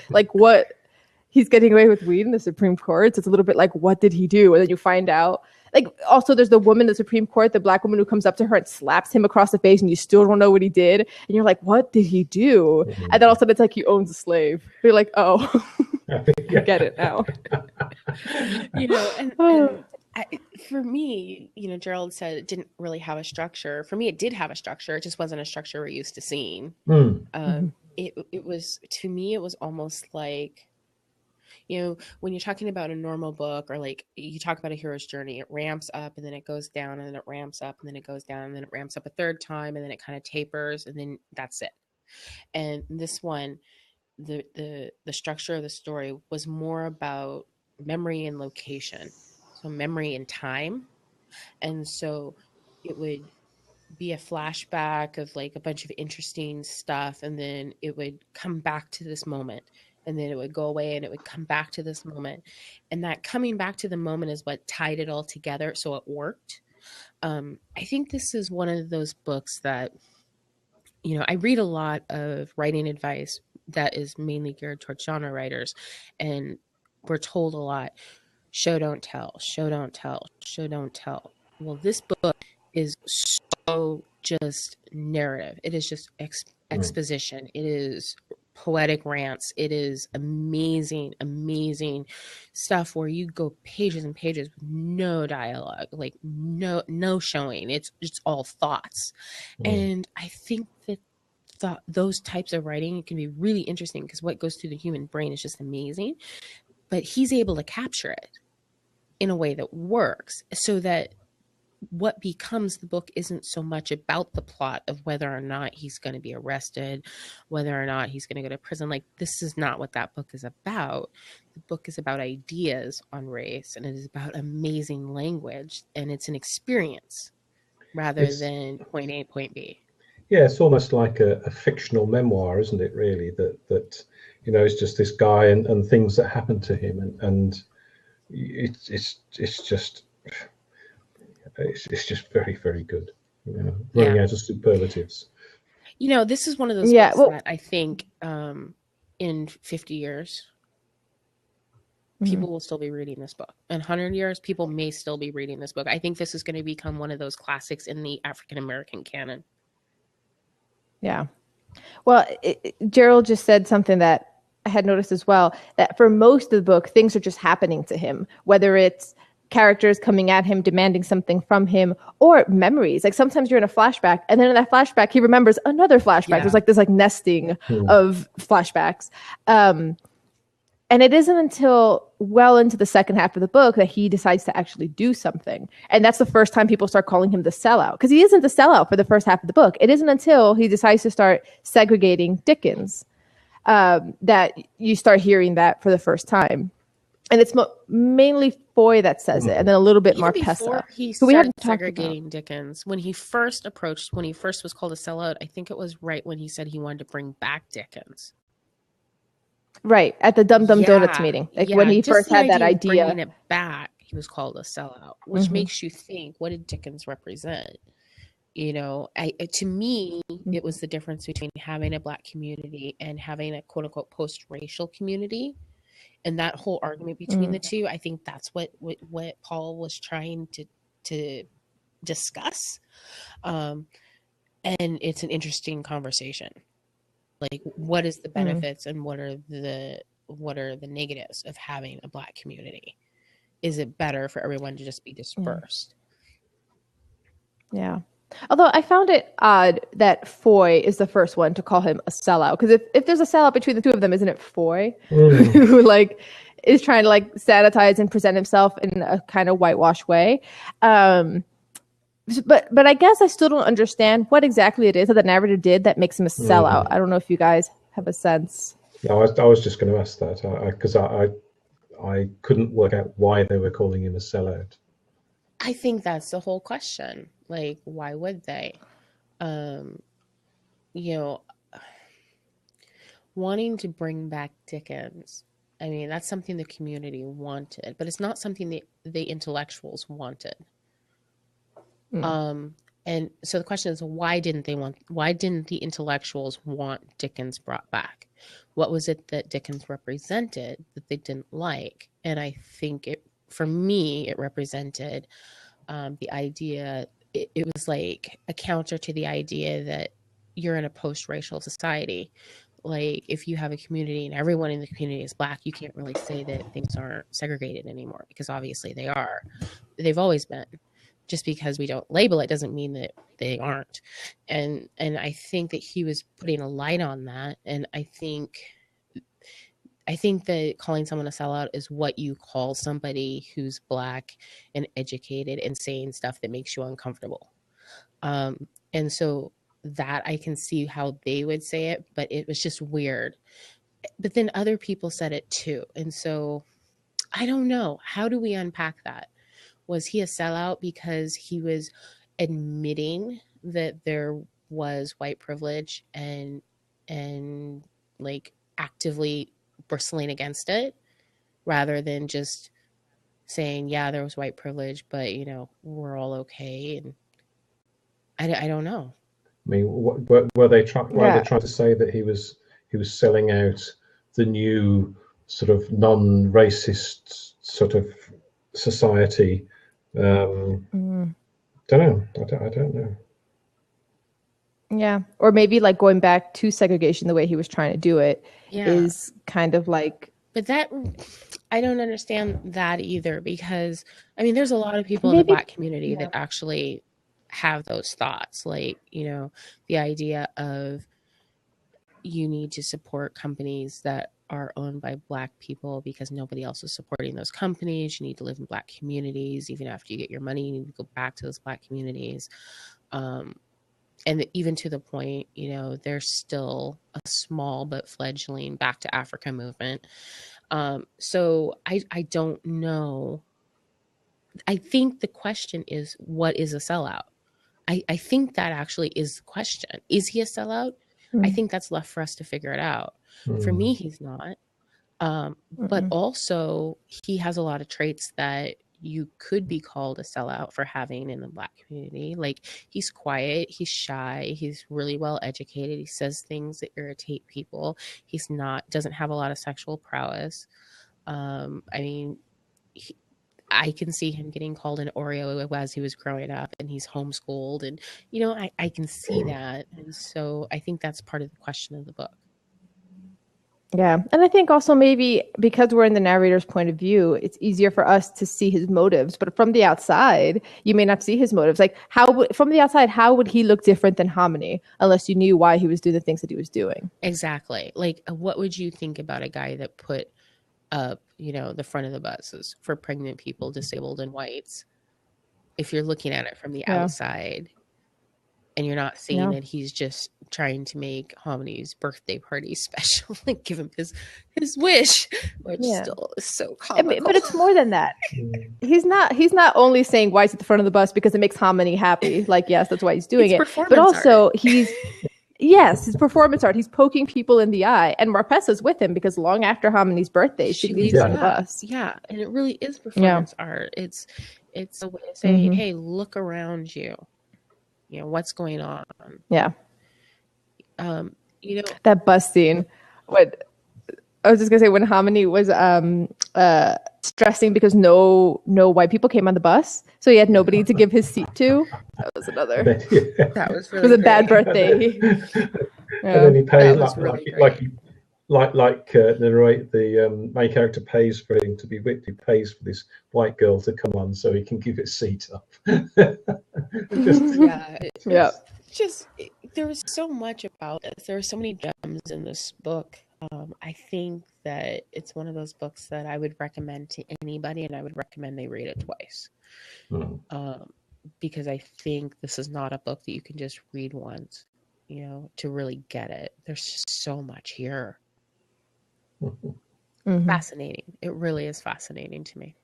he's getting away with weed in the Supreme Court. So it's a little bit like, what did he do? And then you find out. Like, also, there's the woman in the Supreme Court, the black woman who comes up to her and slaps him across the face, and you still don't know what he did. And you're like, what did he do? And then all of a sudden, it's like he owns a slave. You're like, oh, I get it now. For me, Gerald said it didn't really have a structure. For me, it did have a structure. It just wasn't a structure we're used to seeing. It was, to me, it was almost like, when you're talking about a normal book, or like you talk about a hero's journey, it ramps up and then it goes down, and then it ramps up and then it goes down, and then it ramps up a third time, and then it kind of tapers, and then that's it. And this one, the structure of the story was more about memory and location, so memory and time. And so it would be a flashback of like a bunch of interesting stuff, and then it would come back to this moment. And then it would go away and it would come back to this moment. And that coming back to the moment is what tied it all together. So it worked. I think this is one of those books that, I read a lot of writing advice that is mainly geared towards genre writers. And we're told a lot, show, don't tell, show, don't tell, show, don't tell. Well, this book is so just narrative. It is just exposition. It is poetic rants. It is amazing stuff where you go pages and pages with no dialogue, like no showing. It's all thoughts. And I think that those types of writing can be really interesting, because what goes through the human brain is just amazing. But he's able to capture it in a way that works, so that what becomes the book isn't so much about the plot of whether or not he's going to be arrested, whether or not he's going to go to prison. Like, this is not what that book is about. The book is about ideas on race, and it is about amazing language, and it's an experience rather than point A, point B. Yeah, it's almost like a fictional memoir, isn't it, really? That you know, it's just this guy and things that happen to him, and it's just very, very good. You know, running out of superlatives. You know, this is one of those books that I think in 50 years, people will still be reading this book. In 100 years, people may still be reading this book. I think this is going to become one of those classics in the African-American canon. Yeah. Well, Gerald just said something that I had noticed as well, that for most of the book, things are just happening to him, whether it's characters coming at him, demanding something from him, or memories. Like sometimes you're in a flashback, and then in that flashback, he remembers another flashback. Yeah. There's like this like nesting of flashbacks. And it isn't until well into the second half of the book that he decides to actually do something. And that's the first time people start calling him the sellout, because he isn't the sellout for the first half of the book. It isn't until he decides to start segregating Dickens that you start hearing that for the first time. And it's mainly Foy that says it, and then a little bit Marpessa. He started segregating Dickens. When he first was called a sellout, I think it was right when he said he wanted to bring back Dickens. Right, at the Dum Dum Donuts meeting. Like when he first had that idea. Bringing it back, he was called a sellout, which makes you think, what did Dickens represent? You know, to me, it was the difference between having a Black community and having a quote unquote post-racial community. And that whole argument between the two, I think that's what Paul was trying to discuss. And it's an interesting conversation. Like, what is the benefits and what are the negatives of having a Black community? Is it better for everyone to just be dispersed? Yeah. Although I found it odd that Foy is the first one to call him a sellout, because if there's a sellout between the two of them, isn't it Foy who like is trying to like sanitize and present himself in a kind of whitewash way? But I guess I still don't understand what exactly it is that the narrator did that makes him a sellout. I don't know if you guys have a sense. No, I was just going to ask that because I couldn't work out why they were calling him a sellout. I think that's the whole question. Like, why would they? You know, wanting to bring back Dickens, I mean, that's something the community wanted, but it's not something the intellectuals wanted. And so the question is, why didn't the intellectuals want Dickens brought back? What was it that Dickens represented that they didn't like? And I think for me, it represented the idea, it was like a counter to the idea that you're in a post-racial society. Like, if you have a community and everyone in the community is Black, you can't really say that things aren't segregated anymore, because obviously they are. They've always been. Just because we don't label it doesn't mean that they aren't. And I think that he was putting a light on that. And I think that calling someone a sellout is what you call somebody who's Black and educated and saying stuff that makes you uncomfortable. And so that I can see how they would say it, but it was just weird. But then other people said it too. And so I don't know. How do we unpack that? Was he a sellout because he was admitting that there was white privilege and like actively bristling against it, rather than just saying, yeah, there was white privilege, but you know, we're all okay? And I don't know. I mean, were they trying to say that he was selling out the new sort of non-racist sort of society? Don't know. I don't know. Yeah, or maybe like going back to segregation the way he was trying to do it is kind of like. But that, I don't understand that either, because I mean, there's a lot of people in the Black community that actually have those thoughts, like, you know, the idea of you need to support companies that are owned by Black people because nobody else is supporting those companies. You need to live in Black communities. Even after you get your money, you need to go back to those Black communities. And even to the point, there's still a small but fledgling Back to Africa movement. So I don't know. I think the question is, what is a sellout? I think that actually is the question. Is he a sellout? I think that's left for us to figure it out. For me, he's not. But also, he has a lot of traits that you could be called a sellout for having in the Black community. Like, he's quiet, he's shy, he's really well educated, he says things that irritate people. Doesn't have a lot of sexual prowess. I can see him getting called an Oreo as he was growing up, and he's homeschooled, and I can see that. And so I think that's part of the question of the book. Yeah. And I think also maybe because we're in the narrator's point of view, it's easier for us to see his motives. But from the outside, you may not see his motives. Like, from the outside, how would he look different than Hominy unless you knew why he was doing the things that he was doing? Exactly. Like, what would you think about a guy that put up, the front of the buses for pregnant people, disabled, and whites? If you're looking at it from the outside, and you're not seeing that he's just trying to make Hominy's birthday party special and give him his wish, which still is so comical. But it's more than that. He's not only saying why he's at the front of the bus because it makes Hominy happy. Like, yes, that's why he's doing it. But also his performance art. He's poking people in the eye, and Marpessa's with him because long after Hominy's birthday, she leaves on the bus. Yeah, and it really is performance art. It's a way of saying, hey, look around you. What's going on? Yeah. That bus scene. What I was just gonna say, when Hominy was stressing because no white people came on the bus, so he had nobody to give his seat to. That was another. That was really. It was a bad birthday. And then he pays the main character pays for him to be whipped. He pays for this white girl to come on so he can give his seat up. There was so much about this. There are so many gems in this book. I think that it's one of those books that I would recommend to anybody, and I would recommend they read it twice. Because I think this is not a book that you can just read once, to really get it. There's just so much here. Fascinating. It really is fascinating to me.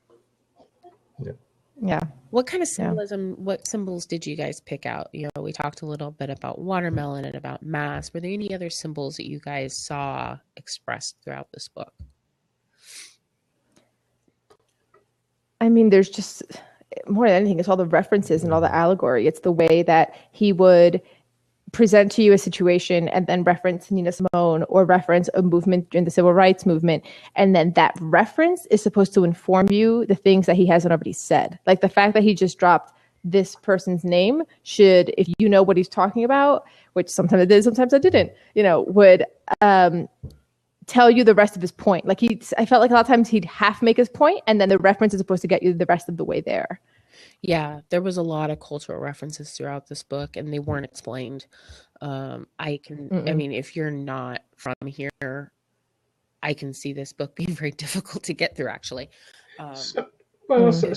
Yeah. What kind of symbolism, what symbols did you guys pick out? We talked a little bit about watermelon and about mass. Were there any other symbols that you guys saw expressed throughout this book? I mean, there's just, more than anything, it's all the references and all the allegory. It's the way that he would present to you a situation and then reference Nina Simone or reference a movement in the civil rights movement. And then that reference is supposed to inform you the things that he hasn't already said. Like the fact that he just dropped this person's name should, if you know what he's talking about, which sometimes I did, sometimes I didn't, would tell you the rest of his point. Like I felt like a lot of times he'd half make his point and then the reference is supposed to get you the rest of the way there. Yeah, there was a lot of cultural references throughout this book, and they weren't explained. I mean, if you're not from here, I can see this book being very difficult to get through, actually. Certain parts of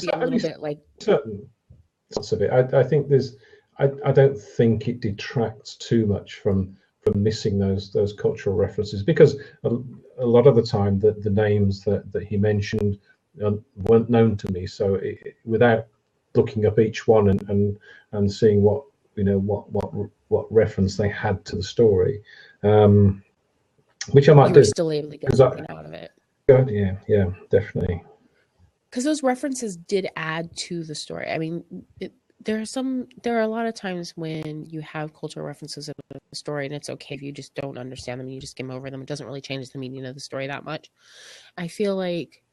it. I think I don't think it detracts too much from missing those cultural references, because a lot of the time the names that he mentioned weren't known to me. So without looking up each one and seeing what reference they had to the story, which I might do. Still able to get something out of it. Yeah, definitely. Because those references did add to the story. I mean, there are a lot of times when you have cultural references in the story, and it's okay if you just don't understand them and you just skim over them. It doesn't really change the meaning of the story that much. I feel like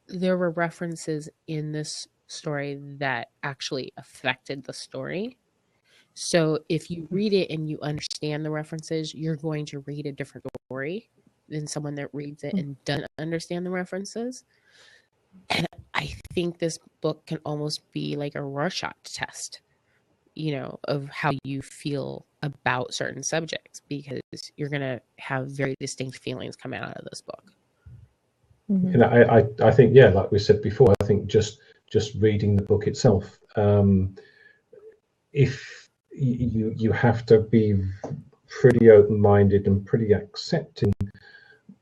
there were references in this story that actually affected the story. So if you read it and you understand the references, you're going to read a different story than someone that reads it and doesn't understand the references. And I think this book can almost be like a Rorschach test of how you feel about certain subjects, because you're going to have very distinct feelings coming out of this book. And I think, yeah, like we said before, I think just reading the book itself, if you have to be pretty open-minded and pretty accepting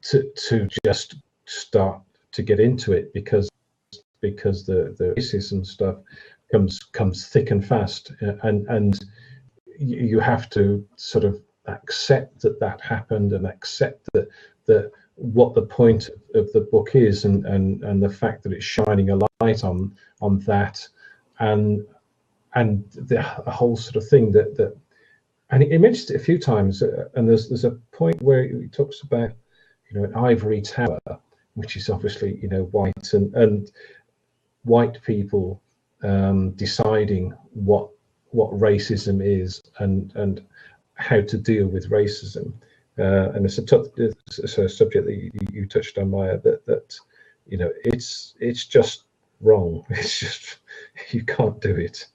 to just start to get into it, because the racism stuff comes thick and fast, and you have to sort of accept that happened, and accept that what the point of the book is, and the fact that it's shining a light on that, and the whole sort of thing that and he mentions it a few times, and there's a point where he talks about an ivory tower, which is obviously white, and white people deciding what racism is, and how to deal with racism, and it's a subject that you touched on, Maya, that it's just wrong. It's just, you can't do it.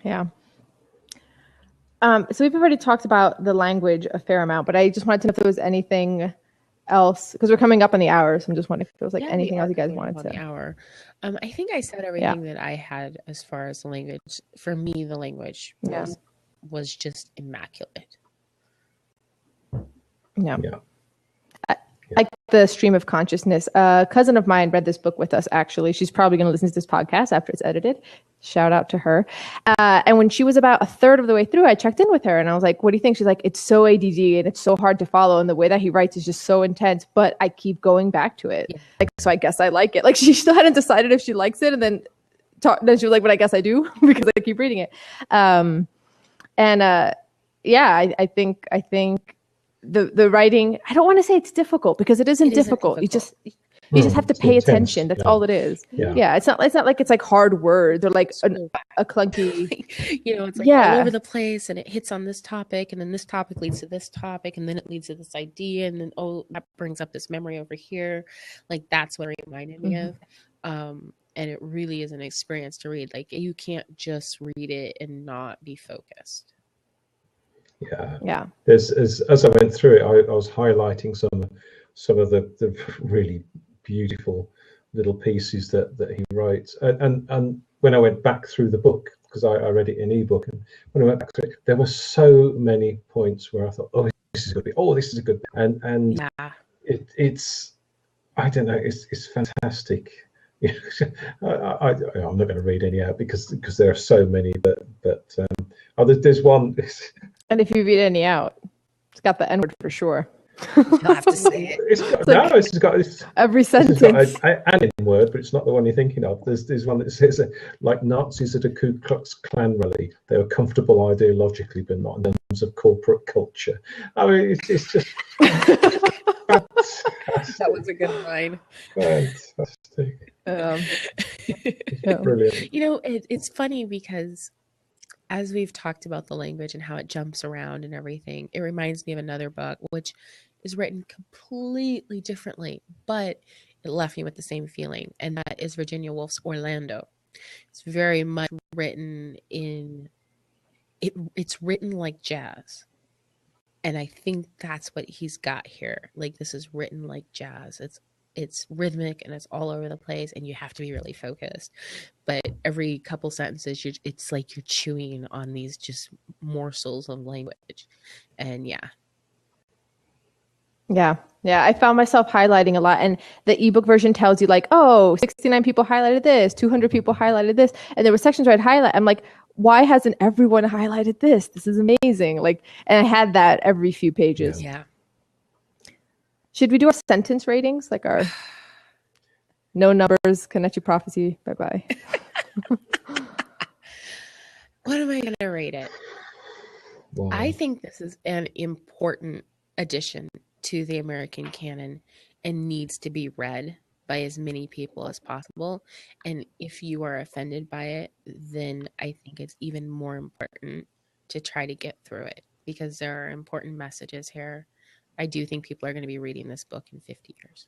Yeah. So we've already talked about the language a fair amount, but I just wanted to know if there was anything else, because we're coming up on the hour, so I'm just wondering if there was anything else you guys wanted to. The hour. I think I said everything that I had as far as the language. For me, the language was just immaculate. Yeah. Like the stream of consciousness. A cousin of mine read this book with us, actually. She's probably going to listen to this podcast after it's edited. Shout out to her. And when she was about a third of the way through, I checked in with her and I was like, what do you think? She's like, it's so ADD and it's so hard to follow. And the way that he writes is just so intense, but I keep going back to it. Yeah. So I guess I like it. She still hadn't decided if she likes it. And then she was like, but I guess I do because I keep reading it. I think the writing, I don't want to say it's difficult, because it isn't difficult. You just have to pay attention. That's all it is. Yeah. It's not like it's like hard words or like a clunky, it's like all over the place, and it hits on this topic, and then this topic leads to this topic, and then it leads to this idea, and then that brings up this memory over here. Like, that's what it reminded me of. And it really is an experience to read. Like, you can't just read it and not be focused. Yeah. As I went through it, I was highlighting some of the really beautiful little pieces that he writes, and when I went back through the book, because I read it in ebook, and when I went back through it, there were so many points where I thought, this is a good, and it's I don't know, it's fantastic. I'm not going to read any out because there are so many, but there's one. And if you read any out, it's got the N-word for sure. You'll have to say it. It's got every sentence. It's got an N-word, but it's not the one you're thinking of. There's one that says, like Nazis at a Ku Klux Klan rally, they were comfortable ideologically, but not in terms of corporate culture. I mean, it's just that was a good line. Fantastic. Brilliant. It's funny because as we've talked about the language and how it jumps around and everything, it reminds me of another book which is written completely differently, but it left me with the same feeling, and that is Virginia Woolf's Orlando. It's very much written it's written like jazz. And I think that's what he's got here. Like, this is written like jazz. It's rhythmic and it's all over the place, and you have to be really focused. But every couple sentences, it's like you're chewing on these just morsels of language. And yeah. I found myself highlighting a lot, and the ebook version tells you 69 people highlighted this, 200 people highlighted this, and there were sections where I'd highlight. I'm like, why hasn't everyone highlighted this? This is amazing. And I had that every few pages. Yeah. Should we do our sentence ratings? Like our no numbers, Kenichi prophecy, bye-bye. What am I going to rate it? Wow. I think this is an important addition to the American canon and needs to be read by as many people as possible. And if you are offended by it, then I think it's even more important to try to get through it, because there are important messages here. I do think people are going to be reading this book in 50 years.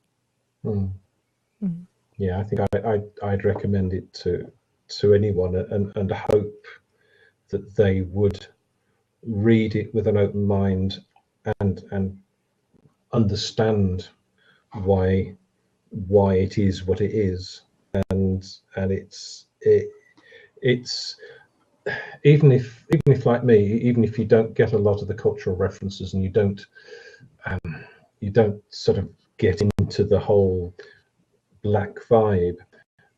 Yeah, I think I'd recommend it to anyone and hope that they would read it with an open mind and understand why it is what it is, and it's even if like me, even if you don't get a lot of the cultural references and you don't sort of get into the whole black vibe,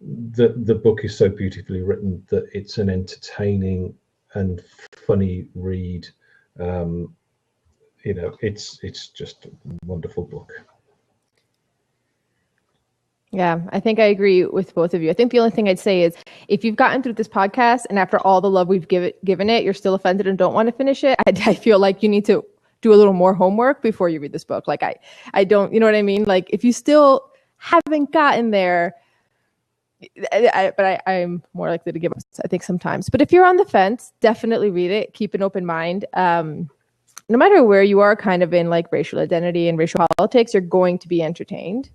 the book is so beautifully written that it's an entertaining and funny read. It's just a wonderful book. Yeah, I think I agree with both of you. I think the only thing I'd say is if you've gotten through this podcast and after all the love we've given it, you're still offended and don't want to finish it, I feel like you need to do a little more homework before you read this book. Like I don't, you know what I mean? Like if you still haven't gotten there, I'm more likely to give up, I think, sometimes. But if you're on the fence, definitely read it. Keep an open mind. No matter where you are kind of in like racial identity and racial politics, you're going to be entertained.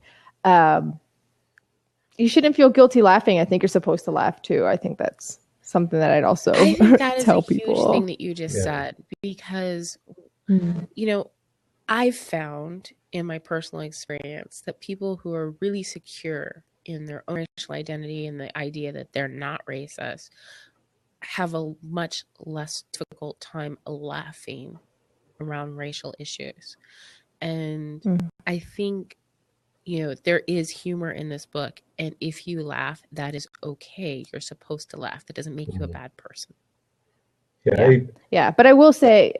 You shouldn't feel guilty laughing. I think you're supposed to laugh too. I think that's something that I'd also I think that is tell a people. huge thing that you just said, because, I've found in my personal experience that people who are really secure in their own racial identity and the idea that they're not racist have a much less difficult time laughing around racial issues. And I think, there is humor in this book. And if you laugh, that is okay. You're supposed to laugh. That doesn't make you a bad person. Yeah. But I will say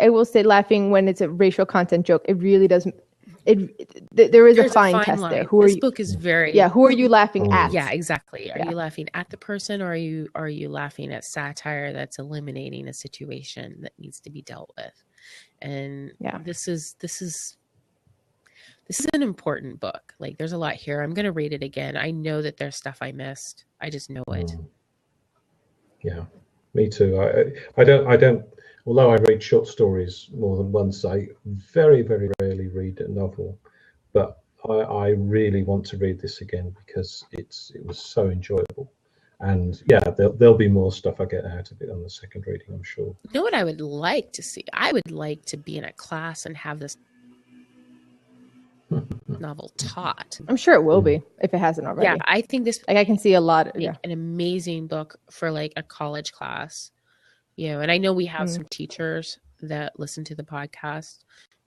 laughing when it's a racial content joke, it really doesn't. There's a fine test line there. This book is very. Yeah. Who are you laughing at? Yeah, exactly. Are you laughing at the person, or are you laughing at satire that's eliminating a situation that needs to be dealt with? And this is an important book. Like, there's a lot here. I'm going to read it again. I know that there's stuff I missed. I just know it. Yeah, me too. I don't. Although I read short stories more than once, I very, very rarely read a novel. But I really want to read this again because it was so enjoyable. And there'll be more stuff I get out of it on the second reading, I'm sure. You know what I would like to see? I would like to be in a class and have this novel taught. I'm sure it will be if it hasn't already. Yeah, I think this, like, I can see a lot. An amazing book for like a college class. And I know we have some teachers that listen to the podcast.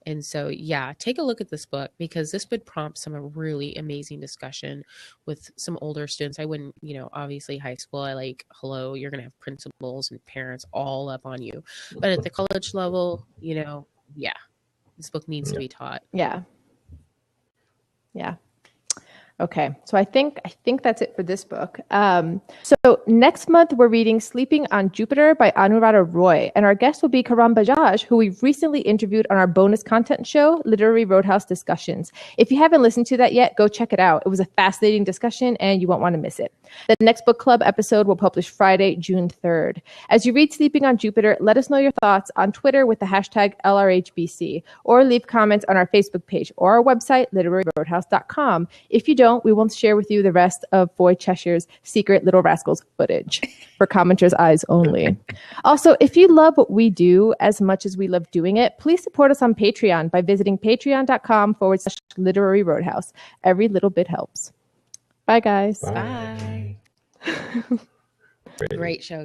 And so, take a look at this book, because this would prompt some really amazing discussion with some older students. I wouldn't, obviously high school, hello, you're going to have principals and parents all up on you. But at the college level, this book needs to be taught. Yeah. Okay, so I think that's it for this book. So next month we're reading Sleeping on Jupiter by Anuradha Roy, and our guest will be Karan Bajaj, who we've recently interviewed on our bonus content show, Literary Roadhouse Discussions. If you haven't listened to that yet, go check it out. It was a fascinating discussion, and you won't want to miss it. The next book club episode will publish Friday, June 3rd. As you read Sleeping on Jupiter, let us know your thoughts on Twitter with the hashtag LRHBC, or leave comments on our Facebook page or our website, literaryroadhouse.com. If you don't, we won't share with you the rest of Boy Cheshire's secret Little Rascals footage for commenters' eyes only. Also, if you love what we do as much as we love doing it, please support us on Patreon by visiting patreon.com/Literary Roadhouse. Every little bit helps. Bye, guys. Bye. Great show.